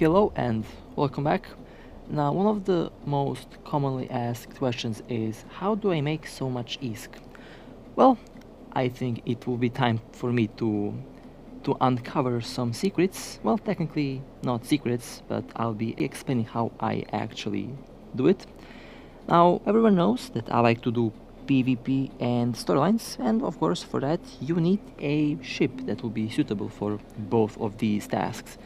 Hello and welcome back. Now, one of the most commonly asked questions is, how do I make so much ISK? Well, I think it will be time for me to uncover some secrets. Well, technically not secrets, but I'll be explaining how I actually do it. Now, everyone knows that I like to do PvP and storylines, and of course for that you need a ship that will be suitable for both of these tasks.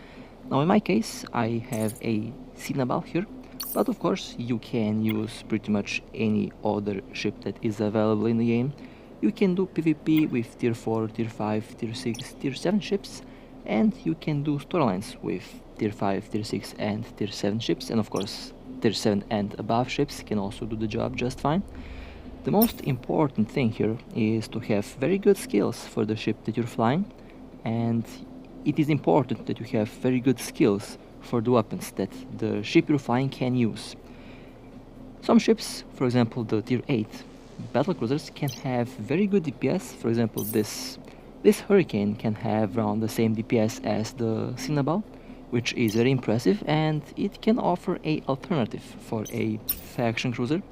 Now in my case I have a Cynabal here, but of course you can use pretty much any other ship that is available in the game. You can do PvP with tier 4, tier 5, tier 6, tier 7 ships, and you can do storylines with tier 5, tier 6 and tier 7 ships, and of course tier 7 and above ships can also do the job just fine. The most important thing here is to have very good skills for the ship that you're flying, and it is important that you have very good skills for the weapons that the ship you're flying can use. Some ships, for example the tier 8 battlecruisers, can have very good DPS. For example, this Hurricane can have around the same DPS as the Cynabal, which is very impressive, and it can offer a alternative for a faction cruiser.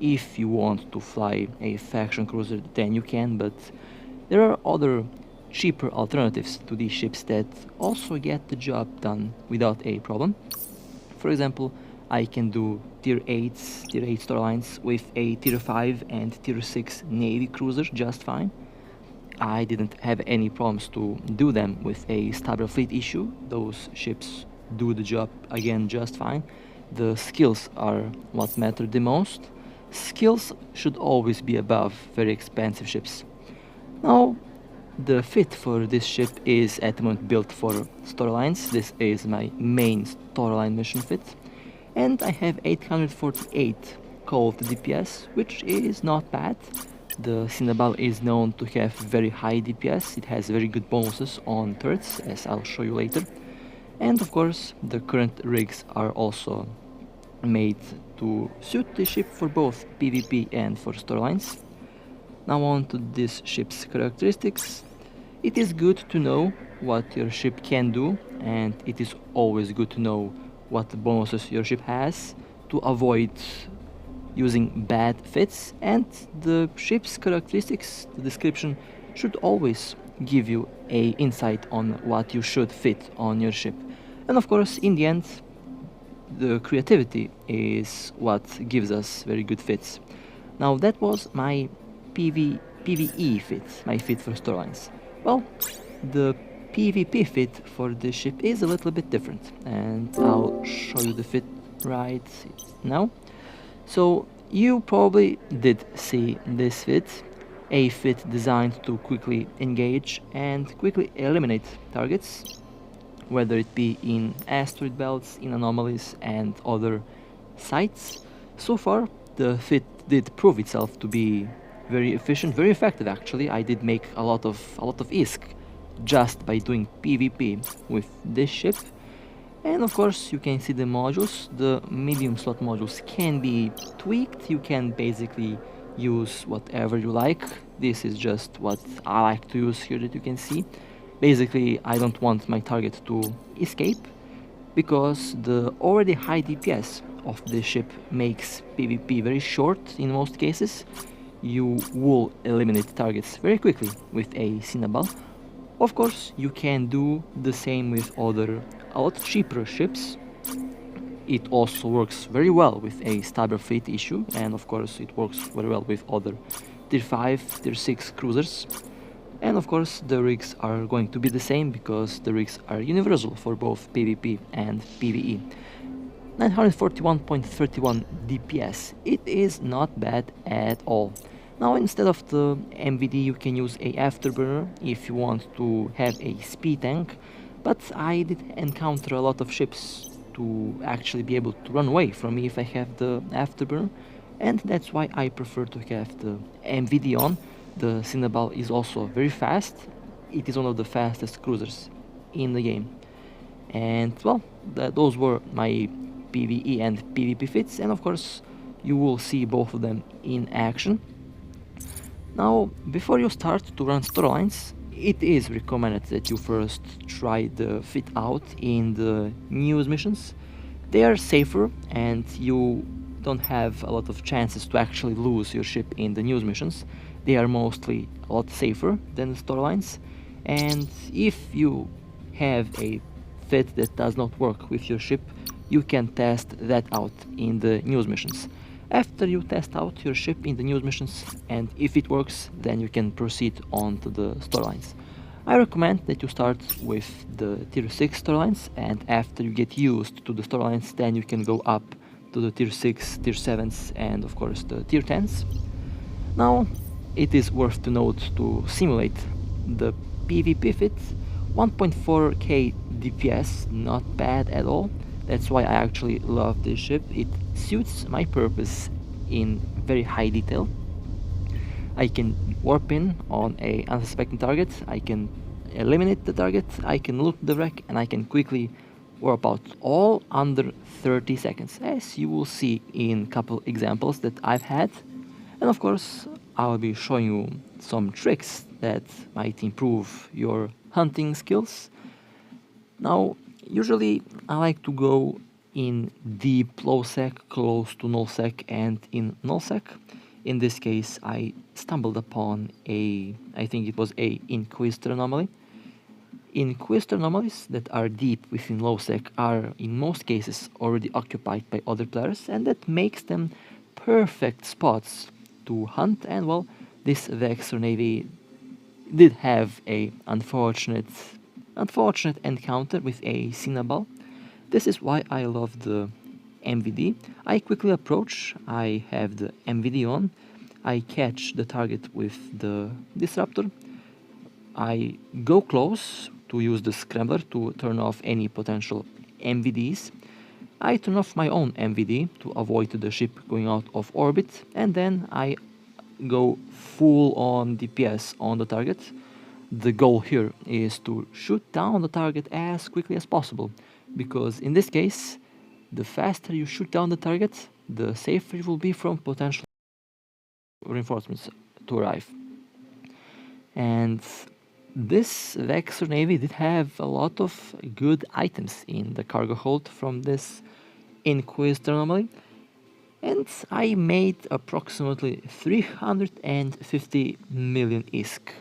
If you want to fly a faction cruiser, then you can, but there are other cheaper alternatives to these ships that also get the job done without a problem. For example, I can do tier 8 storylines with a tier 5 and tier 6 navy cruiser just fine. I didn't have any problems to do them with a stable fleet issue. Those ships do the job again just fine. The skills are what matter the most. Skills should always be above very expensive ships. Now, the fit for this ship is at the moment built for storylines. This is my main storyline mission fit, and I have 848 cold DPS, which is not bad. The Cynabal is known to have very high DPS. It has very good bonuses on turrets, as I'll show you later. And of course, the current rigs are also made to suit the ship for both PvP and for storylines. Now on to this ship's characteristics. It is good to know what your ship can do, and it is always good to know what bonuses your ship has to avoid using bad fits, and the ship's characteristics, the description, should always give you an insight on what you should fit on your ship. And of course, in the end, the creativity is what gives us very good fits. Now that was my PvE fit, my fit for storylines. Well, the PvP fit for this ship is a little bit different, and I'll show you the fit right now. So you probably did see this fit, a fit designed to quickly engage and quickly eliminate targets, whether it be in asteroid belts, in anomalies and other sites. So far the fit did prove itself to be very efficient, very effective actually. I did make a lot of ISK just by doing PvP with this ship. And of course you can see the modules. The medium slot modules can be tweaked. You can basically use whatever you like. This is just what I like to use here that you can see. Basically, I don't want my target to escape, because the already high DPS of this ship makes PvP very short in most cases. You will eliminate targets very quickly with a Cynabal. Of course, you can do the same with other, a lot cheaper ships. It also works very well with a stable fleet issue, and of course it works very well with other tier 5, tier 6 cruisers. And of course the rigs are going to be the same, because the rigs are universal for both PvP and PvE. 941.31 DPS, it is not bad at all. Now instead of the MVD you can use a afterburner if you want to have a speed tank, but I did encounter a lot of ships to actually be able to run away from me if I have the afterburner, and that's why I prefer to have the MVD on. The Cynabal is also very fast. It is one of the fastest cruisers in the game. And well, those were my PvE and PvP fits, and of course you will see both of them in action. Now, before you start to run storylines, it is recommended that you first try the fit out in the news missions. They are safer and you don't have a lot of chances to actually lose your ship in the news missions. They are mostly a lot safer than the storylines. And if you have a fit that does not work with your ship, you can test that out in the news missions. After you test out your ship in the news missions, and if it works, then you can proceed on to the storylines. I recommend that you start with the tier 6 storylines, and after you get used to the storylines, then you can go up to the tier 6, tier 7s, and of course the tier 10s. Now, it is worth to note to simulate the PvP fit. 1.4k DPS, not bad at all. That's why I actually love this ship. It suits my purpose in very high detail. I can warp in on a unsuspecting target, I can eliminate the target, I can loot the wreck, and I can quickly warp out, all under 30 seconds, as you will see in couple examples that I've had. And of course, I'll be showing you some tricks that might improve your hunting skills. Now, usually I like to go in deep Lowsec, close to nullsec, and in nullsec. In this case, I stumbled upon I think it was a Inquisitor anomaly. Inquisitor anomalies that are deep within Lowsec are in most cases already occupied by other players, and that makes them perfect spots to hunt. And well, this Vexor Navy did have a unfortunate encounter with a Cynabal. This is why I love the MVD. I quickly approach, I have the MVD on, I catch the target with the disruptor, I go close to use the scrambler to turn off any potential MVDs. I turn off my own MVD to avoid the ship going out of orbit, and then I go full on DPS on the target. The goal here is to shoot down the target as quickly as possible, because in this case, the faster you shoot down the target, the safer it will be from potential reinforcements to arrive. And this Vexor Navy did have a lot of good items in the cargo hold from this Inquisitor anomaly, and I made approximately 350 million ISK,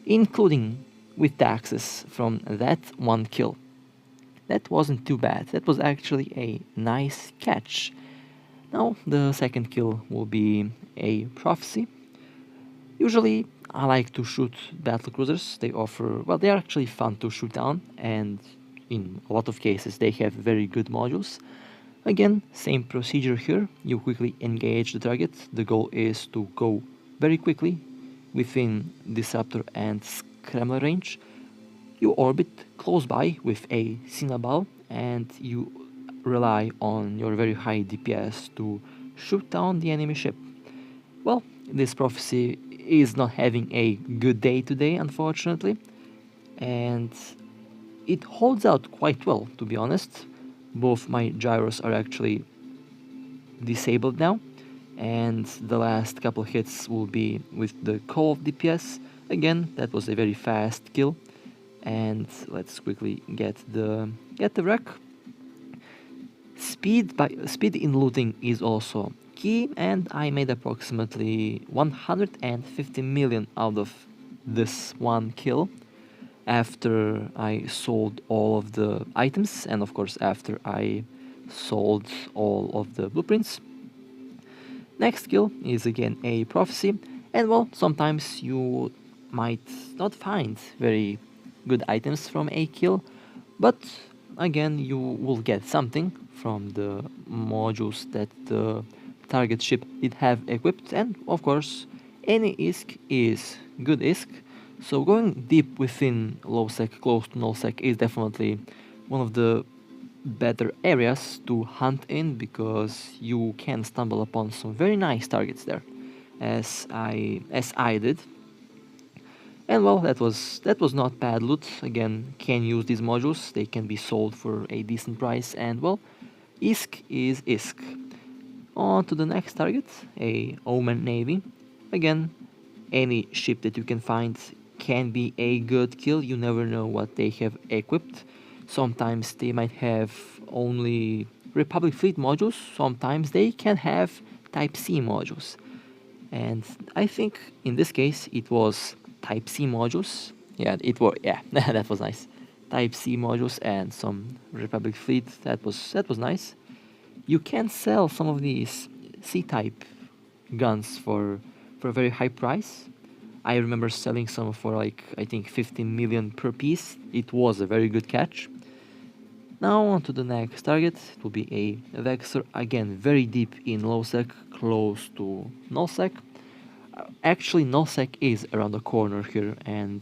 including with taxes from that one kill. That wasn't too bad, that was actually a nice catch. Now the second kill will be a prophecy. Usually I like to shoot battle cruisers. They offer, well, they are actually fun to shoot down, and in a lot of cases they have very good modules. Again, same procedure here. You quickly engage the target. The goal is to go very quickly within disruptor and scrambler range. You orbit close by with a Cynabal, and you rely on your very high DPS to shoot down the enemy ship. Well, this prophecy is not having a good day today, unfortunately, and it holds out quite well, to be honest. Both my gyros are actually disabled now, and the last couple hits will be with the call of DPS. Again, that was a very fast kill, and let's quickly get the wreck. Speed in looting is also key, and I made approximately 150 million out of this one kill after I sold all of the items, and of course after I sold all of the blueprints. Next kill is again a prophecy, and well, sometimes you might not find very good items from a kill, but again you will get something from the modules that the target ship did have equipped, and of course any ISK is good ISK. So going deep within Lowsec, close to nullsec, is definitely one of the better areas to hunt in, because you can stumble upon some very nice targets there, as I did. And well, that was not bad loot. Again, can use these modules, they can be sold for a decent price, and well, ISK is ISK. On to the next target, a Omen Navy. Again, any ship that you can find can be a good kill. You never know what they have equipped. Sometimes they might have only Republic Fleet modules, sometimes they can have Type C modules. And I think in this case it was Type C modules. Yeah, that was nice. Type C modules and some Republic Fleet. That was nice. You can sell some of these C-type guns for a very high price. I remember selling some for like I think 15 million per piece. It was a very good catch. Now on to the next target. It will be a Vexor, again very deep in Lowsec, close to nullsec. Actually nullsec is around the corner here, and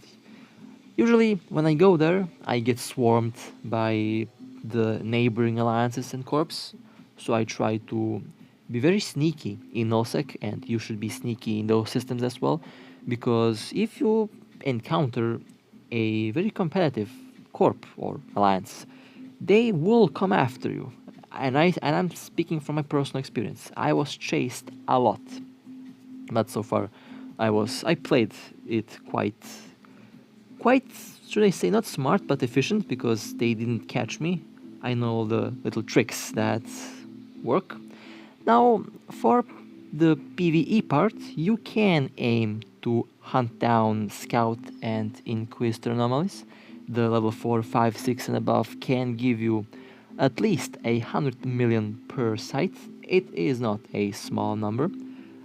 usually when I go there I get swarmed by the neighboring alliances and corps, so I try to be very sneaky in nullsec, and you should be sneaky in those systems as well, because if you encounter a very competitive corp or alliance, they will come after you. And I'm speaking from my personal experience. I was chased a lot, but so far I played it quite should I say not smart but efficient, because they didn't catch me. I know all the little tricks that work. Now for the PvE part, you can aim to hunt down Scout and Inquisitor anomalies. The level 4, 5, 6 and above can give you at least 100 million per site. It is not a small number.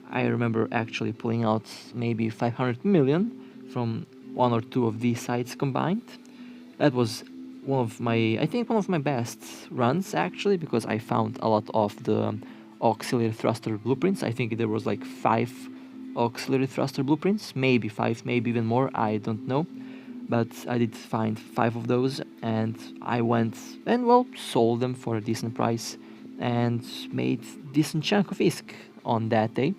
I remember actually pulling out maybe 500 million from one or two of these sites combined. That was I think one of my best runs actually, because I found a lot of the auxiliary thruster blueprints. I think there was like 5 auxiliary thruster blueprints, maybe 5, maybe even more, I don't know. But I did find 5 of those, and I went and well sold them for a decent price and made decent chunk of ISK on that day.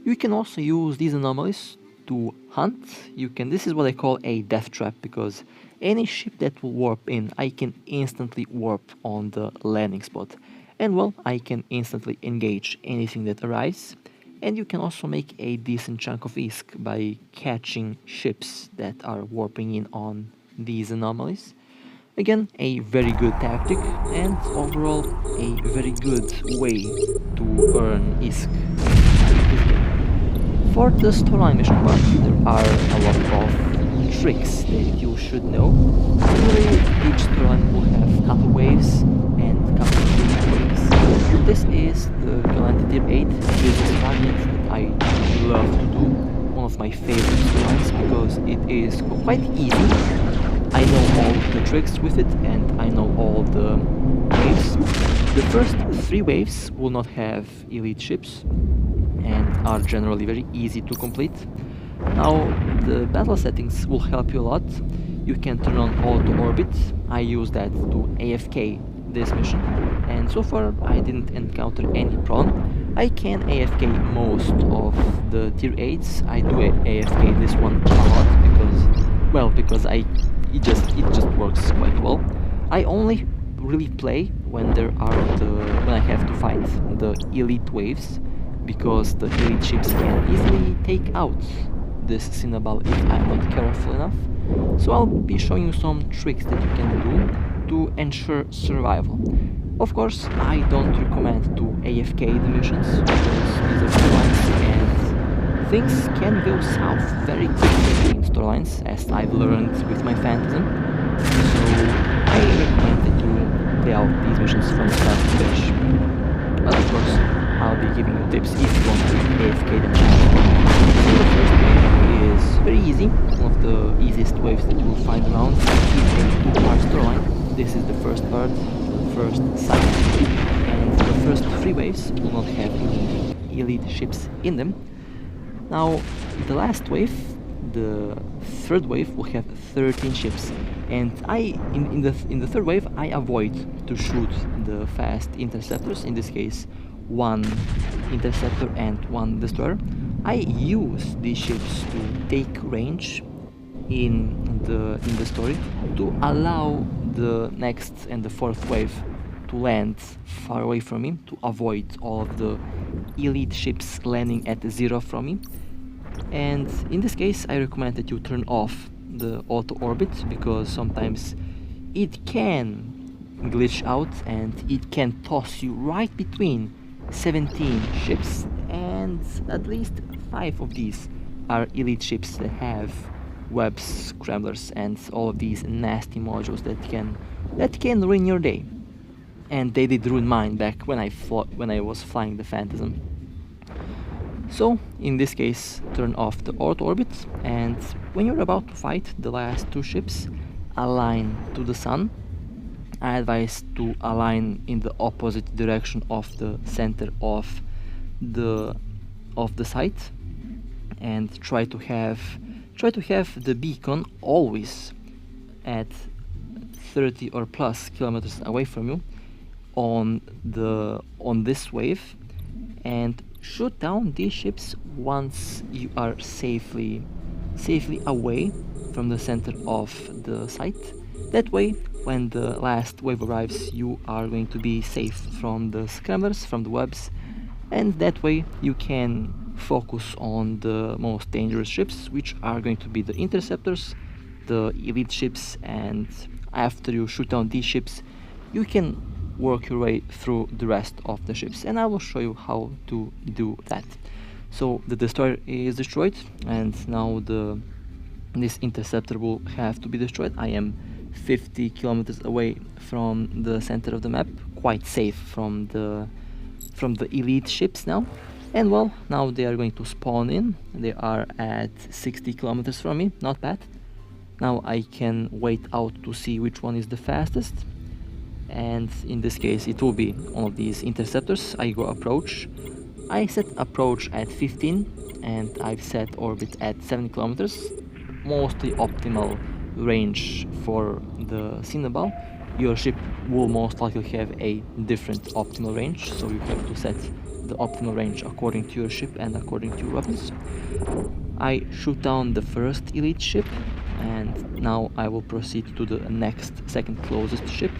You can also use these anomalies to hunt. This is what I call a death trap, because any ship that will warp in, I can instantly warp on the landing spot, and well, I can instantly engage anything that arrives. And you can also make a decent chunk of ISK by catching ships that are warping in on these anomalies. Again, a very good tactic, and overall a very good way to earn ISK. For the storyline mission part, there are a lot of tricks that you should know. Usually each storyline will have couple waves and couple of waves. This is the Galante Tier 8 business variant that I love to do. One of my favorite storylines because it is quite easy. I know all the tricks with it and I know all the waves. The first 3 waves will not have elite ships and are generally very easy to complete. Now the battle settings will help you a lot. You can turn on auto orbit. I use that to AFK this mission, and so far I didn't encounter any problem. I can AFK most of the tier 8s. I do AFK this one a lot because it just works quite well. I only really play when I have to fight the elite waves, because the elite ships can easily take out this Cynabal if I'm not careful enough. So I'll be showing you some tricks that you can do to ensure survival. Of course, I don't recommend to AFK the missions, because these are storylines and things can go south very quickly in storylines, as I've learned with my Phantasm. So I recommend that you play out these missions from start to finish. But of course, I'll be giving you tips if you want to AFK them. So the first wave is very easy, one of the easiest waves that you will find around. It's a 2-part storyline. This is the first part, the first site, and the first 3 waves will not have any elite ships in them. Now the last wave, the third wave, will have 13 ships, and in the third wave I avoid to shoot the fast interceptors, in this case 1 interceptor and 1 destroyer. I use these ships to take range in the story to allow the next and the fourth wave to land far away from me, to avoid all of the elite ships landing at 0 from me. And in this case, I recommend that you turn off the auto orbit, because sometimes it can glitch out and it can toss you right between 17 ships, and at least 5 of these are elite ships that have webs, scramblers, and all of these nasty modules that can ruin your day. And they did ruin mine back when I was flying the Phantasm. So in this case, turn off the auto orbit, and when you're about to fight the last 2 ships, align to the sun. I advise to align in the opposite direction of the center of the site, and try to have the beacon always at 30 or plus kilometers away from you on this wave, and shoot down these ships once you are safely away from the center of the site. That way, when the last wave arrives, you are going to be safe from the scramblers, from the webs, and that way you can focus on the most dangerous ships, which are going to be the interceptors, the elite ships, and after you shoot down these ships, you can work your way through the rest of the ships, and I will show you how to do that. So the destroyer is destroyed, and now this interceptor will have to be destroyed. I am 50 kilometers away from the center of the map, quite safe from the elite ships now. And well, now they are going to spawn in. They are at 60 kilometers from me, not bad. Now I can wait out to see which one is the fastest, and in this case it will be one of these interceptors. I go approach. I set approach at 15 and I've set orbit at 7 kilometers, mostly optimal range for the Cynabal. Your ship will most likely have a different optimal range, so you have to set the optimal range according to your ship and according to your weapons. I shoot down the first elite ship, and now I will proceed to the second closest ship.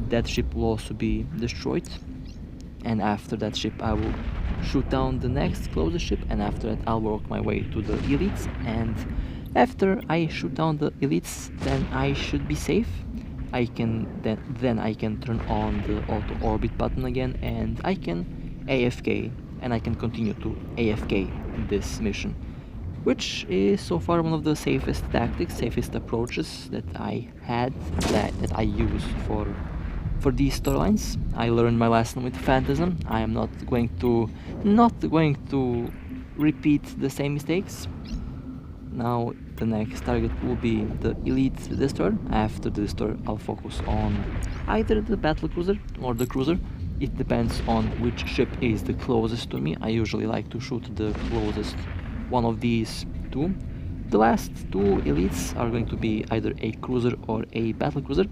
That ship will also be destroyed, and after that ship I will shoot down the next closest ship, and after that I'll work my way to the elites, and after I shoot down the elites, then I should be safe. I can then I can turn on the auto orbit button again, and I can AFK, and I can continue to AFK this mission, which is so far one of the safest tactics, safest approaches that I had, that I use for these storylines. I learned my lesson with Phantasm. I am not going to repeat the same mistakes. Now the next target will be the elite destroyer. After the destroyer I'll focus on either the battle cruiser or the cruiser. It depends on which ship is the closest to me. I usually like to shoot the closest one of these two. The last 2 elites are going to be either a cruiser or a battle cruiser.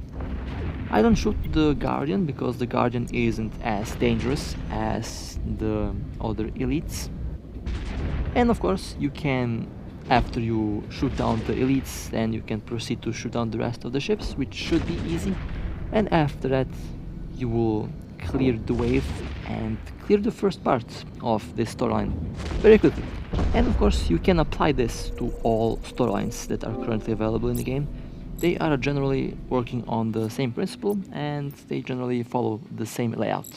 I don't shoot the Guardian because the Guardian isn't as dangerous as the other elites. And of course you can, after you shoot down the elites, then you can proceed to shoot down the rest of the ships, which should be easy. And after that you will clear the wave and clear the first part of this storyline very quickly. And of course you can apply this to all storylines that are currently available in the game. They are generally working on the same principle, and they generally follow the same layout.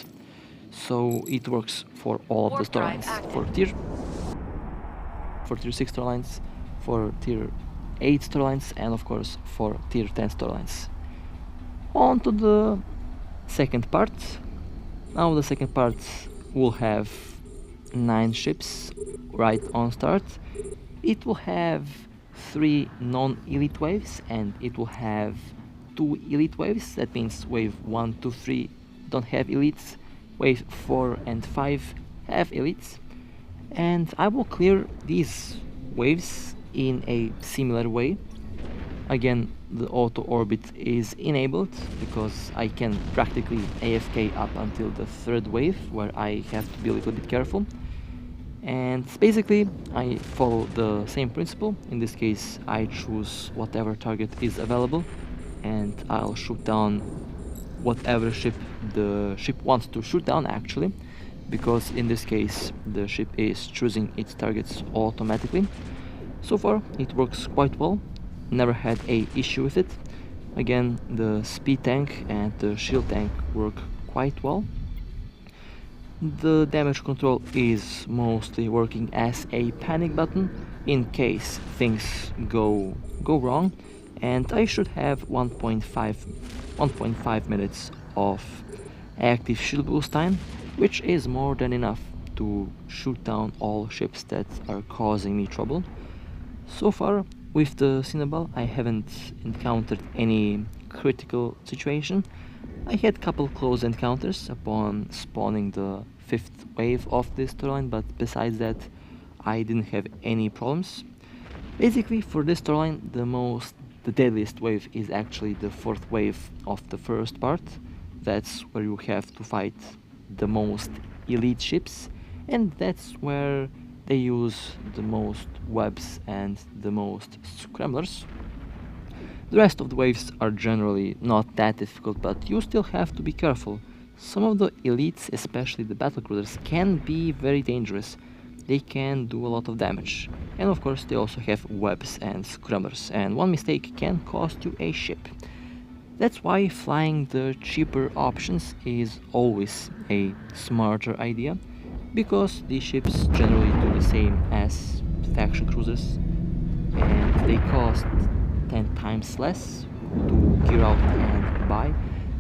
So it works for all of the storylines, for tier 6 storylines, for tier 8 storylines, and of course for tier 10 storylines. On to the second part. Now the second part will have 9 ships right on start. It will have 3 non-elite waves, and it will have 2 elite waves. That means wave 1, 2, 3 don't have elites, wave 4 and 5 have elites. And I will clear these waves in a similar way. Again, the auto orbit is enabled because I can practically AFK up until the 3rd wave, where I have to be a little bit careful. And basically I follow the same principle. In this case I choose whatever target is available, and I'll shoot down whatever ship the ship wants to shoot down actually. because in this case the ship is choosing its targets automatically. So far it works quite well, never had a issue with it. Again, the speed tank and the shield tank work quite well. The damage control is mostly working as a panic button in case things go wrong, and I should have 1.5 minutes of active shield boost time, which is more than enough to shoot down all ships that are causing me trouble. So far with the Cynabal I haven't encountered any critical situation. I had couple close encounters upon spawning the 5th wave of this storyline, but besides that I didn't have any problems. Basically for this storyline the deadliest wave is actually the 4th wave of the first part. That's where you have to fight the most elite ships, and that's where they use the most webs and the most scramblers. The rest of the waves are generally not that difficult, but you still have to be careful. Some of the elites, especially the battlecruisers, can be very dangerous. They can do a lot of damage. And of course they also have webs and scramblers, and one mistake can cost you a ship. That's why flying the cheaper options is always a smarter idea, because these ships generally do the same as faction cruisers and they cost 10 times less to gear out and buy.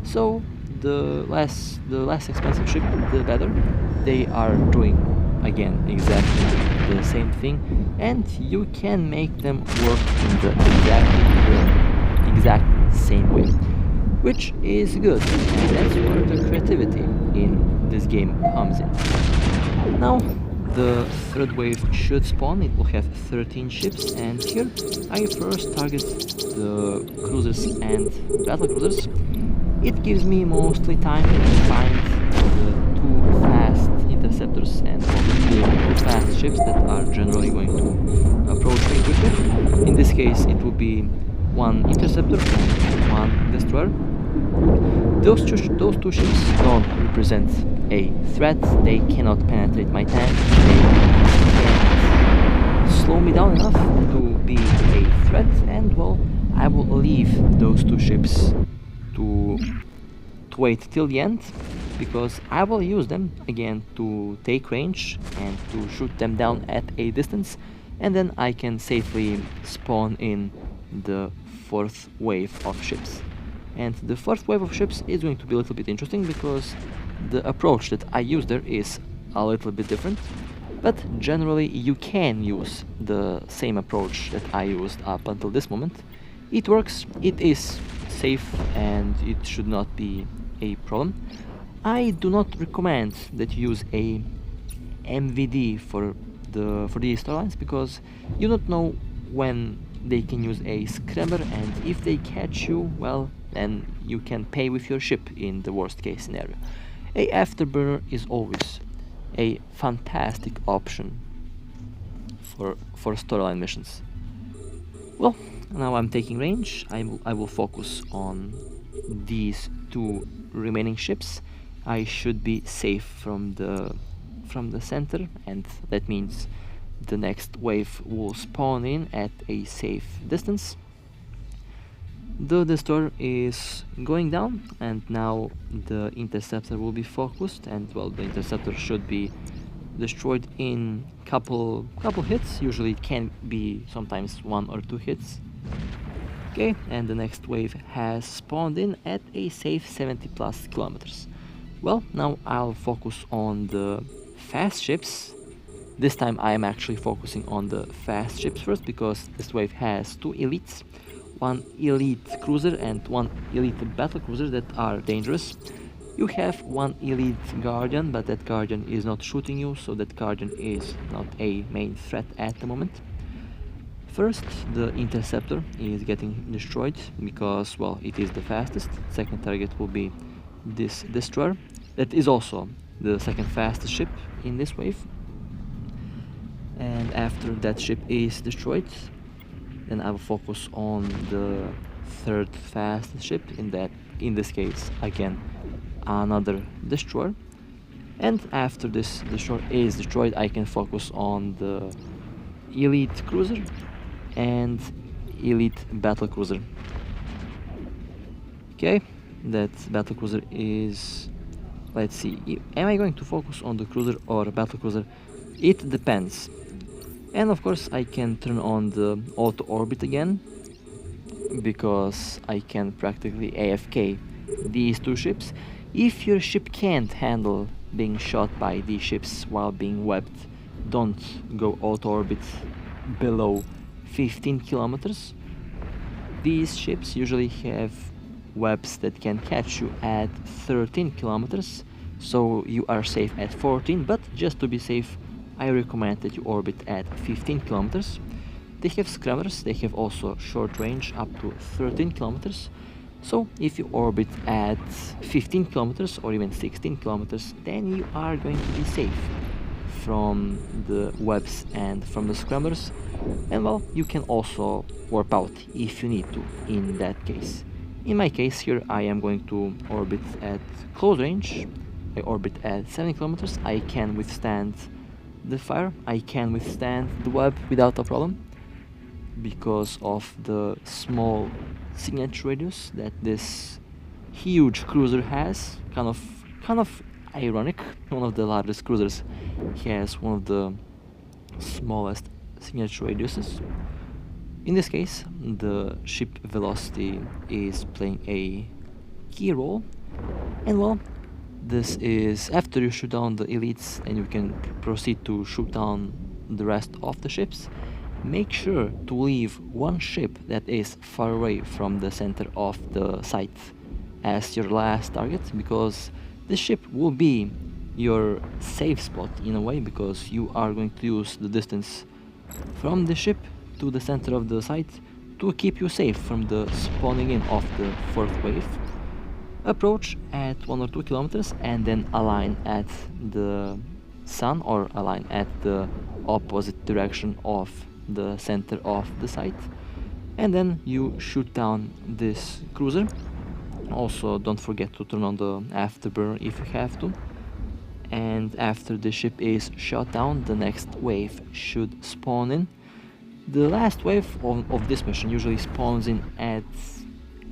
So the less expensive ship, the better. They are doing again exactly the same thing, and you can make them work in the exact same way, which is good, and that's where the creativity in this game comes in. Now the 3rd wave should spawn. It will have 13 ships, and here I first target the cruisers and battlecruisers. It gives me mostly time to find the 2 fast interceptors and the 2 fast ships that are generally going to approach me quickly. In this case it will be 1 interceptor and 1 destroyer. Those two ships don't represent a threat. They cannot penetrate my tank. They can't slow me down enough to be a threat, and well, I will leave those 2 ships to wait till the end, because I will use them again to take range and to shoot them down at a distance, and then I can safely spawn in the 4th wave of ships. And the 4th wave of ships is going to be a little bit interesting, because the approach that I use there is a little bit different, but generally you can use the same approach that I used up until this moment. It works, it is safe, and it should not be a problem. I do not recommend that you use a MVD for these storylines, because you don't know when they can use a scrambler, and if they catch you, well, then you can pay with your ship in the worst case scenario. A afterburner is always a fantastic option for storyline missions. Well, now I'm taking range. I will focus on these 2 remaining ships. I should be safe from the center, and that means the next wave will spawn in at a safe distance. The destroyer is going down, and now the interceptor will be focused, and well, the interceptor should be destroyed in couple hits. Usually it can be sometimes 1 or 2 hits. Okay, and the next wave has spawned in at a safe 70 plus kilometers. Well, now I'll focus on the fast ships. This time I am actually focusing on the fast ships first, because this wave has 2 elites, 1 elite cruiser and 1 elite battlecruiser that are dangerous. You have 1 elite guardian, but that guardian is not shooting you, so that guardian is not a main threat at the moment. First, the interceptor is getting destroyed because, well, it is the fastest. Second target will be this destroyer. That is also the second fastest ship in this wave. And after that ship is destroyed, then I will focus on the 3rd fastest ship, in this case again another destroyer. And after this is destroyed, I can focus on the elite cruiser and elite battle cruiser. Okay, that battle cruiser is, let's see, am I going to focus on the cruiser or battle cruiser? It depends. And of course I can turn on the auto orbit again, because I can practically AFK these two ships. If your ship can't handle being shot by these ships while being webbed, don't go auto orbit below 15 kilometers. These ships usually have webs that can catch you at 13 kilometers, so you are safe at 14, but just to be safe, I recommend that you orbit at 15 kilometers. They have scrubbers, they have also short range up to 13 kilometers. So if you orbit at 15 kilometers or even 16 kilometers, then you are going to be safe from the webs and from the scrubbers. And well, you can also warp out if you need to in that case. In my case here, I am going to orbit at close range. I orbit at 7 kilometers. I can withstand the fire, I can withstand the web without a problem, because of the small signature radius that this huge cruiser has. Kind of ironic. One of the largest cruisers has one of the smallest signature radiuses. In this case, the ship velocity is playing a key role, and well, this is after you shoot down the elites and you can proceed to shoot down the rest of the ships. Make sure to leave one ship that is far away from the center of the site as your last target, because this ship will be your safe spot in a way, because you are going to use the distance from the ship to the center of the site to keep you safe from the spawning in of the fourth wave. Approach at 1 or 2 kilometers and then align at the sun, or align at the opposite direction of the center of the site, and then you shoot down this cruiser. Also, don't forget to turn on the afterburner if you have to. And after the ship is shot down, the next wave should spawn in. The last wave of this mission usually spawns in at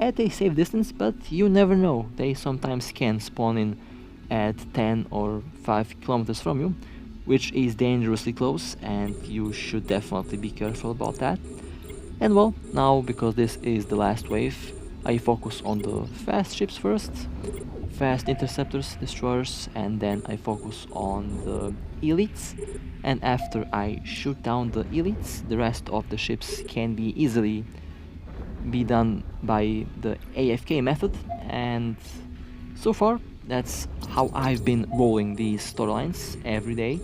a safe distance, but you never know. They sometimes can spawn in at 10 or 5 kilometers from you, which is dangerously close, and you should definitely be careful about that. And well, now because this is the last wave, I focus on the fast ships first, fast interceptors, destroyers, and then I focus on the elites. And after I shoot down the elites, the rest of the ships can be easily be done by the AFK method. And so far, that's how I've been rolling these storylines every day.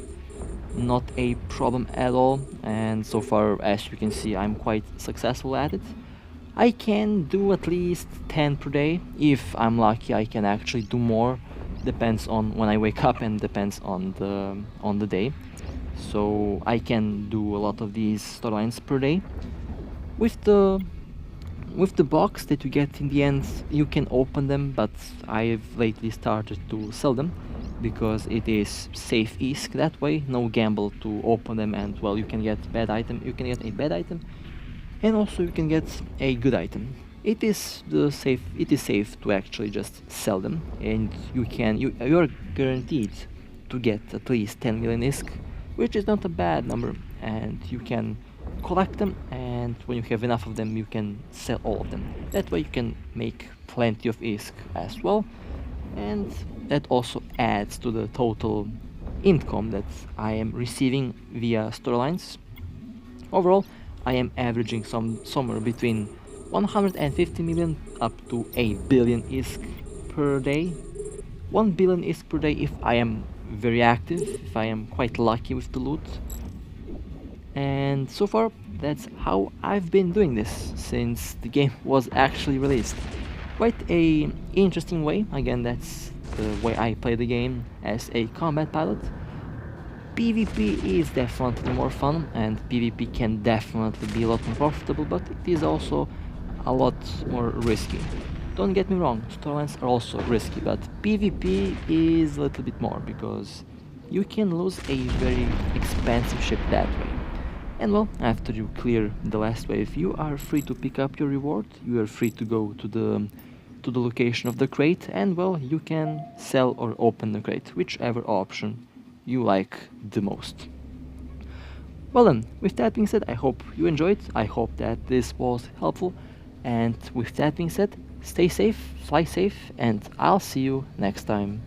Not a problem at all, and so far, as you can see, I'm quite successful at it. I can do at least 10 per day. If I'm lucky, I can actually do more. Depends on when I wake up and depends on the day. So I can do a lot of these storylines per day. With the box that you get in the end, you can open them, but I've lately started to sell them because it is safe ISK that way. No gamble to open them, and well, you can get bad item. You can get a bad item, and also you can get a good item. It is safe to actually just sell them, and you are guaranteed to get at least 10 million ISK, which is not a bad number, and you can collect them, and when you have enough of them you can sell all of them. That way you can make plenty of ISK as well, and that also adds to the total income that I am receiving via storylines. Overall, I am averaging somewhere between 150 million up to a billion ISK per day. 1 billion ISK per day if I am very active, if I am quite lucky with the loot. And so far, that's how I've been doing this since the game was actually released. Quite a interesting way. Again, that's the way I play the game as a combat pilot. PvP is definitely more fun, and PvP can definitely be a lot more profitable, but it is also a lot more risky. Don't get me wrong, storylines are also risky, but PvP is a little bit more because you can lose a very expensive ship that way. And well, after you clear the last wave, you are free to pick up your reward, you are free to go to the location of the crate, and well, you can sell or open the crate, whichever option you like the most. Well then, with that being said, I hope you enjoyed, I hope that this was helpful, and with that being said, stay safe, fly safe, and I'll see you next time.